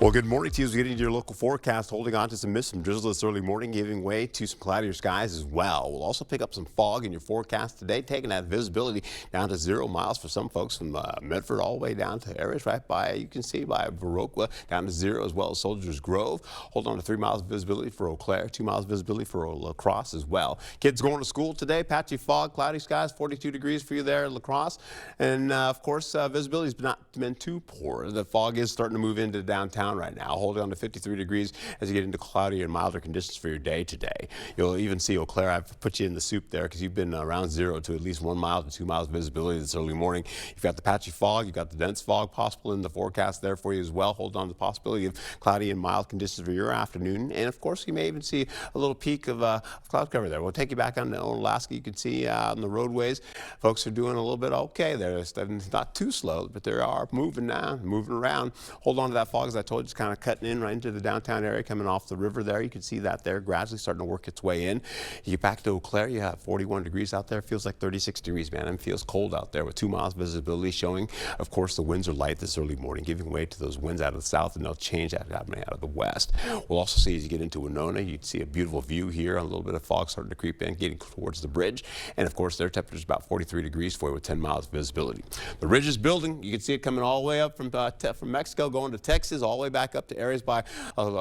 Well, good morning to you as we get into your local forecast, holding on to some mist, some drizzle this early morning, giving way to some cloudier skies as well. We'll also pick up some fog in your forecast today, taking that visibility down to 0 miles for some folks from Medford all the way down to areas right by, you can see, by Viroqua, down to 0, as well as Soldiers Grove. Hold on to 3 miles visibility for Eau Claire, 2 miles visibility for La Crosse as well. Kids going to school today, patchy fog, cloudy skies, 42 degrees for you there at La Crosse. And of course, visibility's not been too poor. The fog is starting to move into downtown right now, holding on to 53 degrees as you get into cloudier and milder conditions for your day today. You'll even see Eau Claire. I've put you in the soup there because you've been around 0 to at least 1 mile to 2 miles visibility this early morning. You've got the patchy fog, you've got the dense fog possible in the forecast there for you as well. Hold on to the possibility of cloudy and mild conditions for your afternoon. And of course, you may even see a little peak of cloud cover there. We'll take you back on to Alaska. You can see on the roadways, folks are doing a little bit okay there. It's not too slow, but they are moving now, moving around. Hold on to that fog, as I told you, it's kind of cutting in right into the downtown area, coming off the river there. You can see that there gradually starting to work its way in. You get back to Eau Claire, you have 41 degrees out there. Feels like 36 degrees, man. It feels cold out there with 2 miles visibility showing. Of course, the winds are light this early morning, giving way to those winds out of the south, and they'll change that happening out of the west. We'll also see as you get into Winona, you'd see a beautiful view here, a little bit of fog starting to creep in, getting towards the bridge. And of course, their temperature is about 43 degrees for you with 10 miles visibility. The ridge is building. You can see it coming all the way up from Mexico, going to Texas, all the way back up to areas by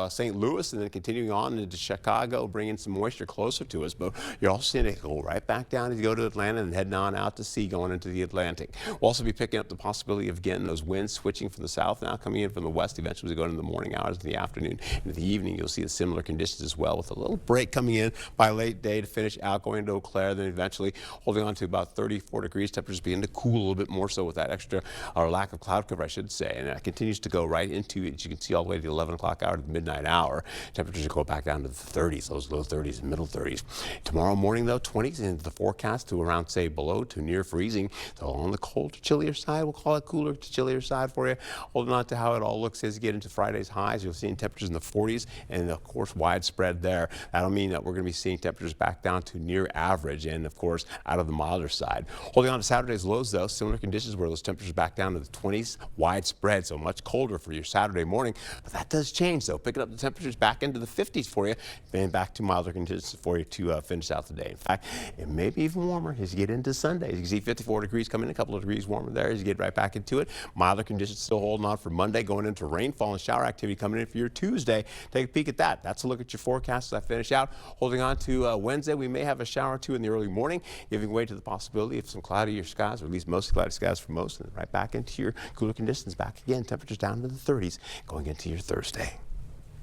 St. Louis, and then continuing on into Chicago, bringing some moisture closer to us. But you're also seeing it go right back down as you go to Atlanta and heading on out to sea, going into the Atlantic. We'll also be picking up the possibility of getting those winds switching from the south now, coming in from the west eventually as we go into the morning hours in the afternoon. In the evening, you'll see the similar conditions as well, with a little break coming in by late day to finish out, going into Eau Claire, then eventually holding on to about 34 degrees. Temperatures beginning to cool a little bit more so with that extra, or lack of cloud cover, I should say. And that continues to go right into, as you can see, all the way to the 11 o'clock hour to the midnight hour. Temperatures go back down to the 30s, those low 30s and middle 30s. Tomorrow morning, though, 20s into the forecast to around, say, below to near freezing. So on the cold to chillier side, we'll call it cooler to chillier side for you. Holding on to how it all looks as you get into Friday's highs. You'll see temperatures in the 40s and, of course, widespread there. That'll mean that we're going to be seeing temperatures back down to near average and, of course, out of the milder side. Holding on to Saturday's lows, though, similar conditions where those temperatures back down to the 20s, widespread, so much colder for your Saturday morning. But that does change, though, picking up the temperatures back into the 50s for you, and back to milder conditions for you to finish out the day. In fact, it may be even warmer as you get into Sunday. As you can see 54 degrees coming in, a couple of degrees warmer there as you get right back into it. Milder conditions still holding on for Monday, going into rainfall and shower activity coming in for your Tuesday. Take a peek at that. That's a look at your forecast as I finish out. Holding on to Wednesday, we may have a shower or two in the early morning, giving way to the possibility of some cloudier skies, or at least mostly cloudy skies for most, and right back into your cooler conditions back again. Temperatures down to the 30s going into your Thursday.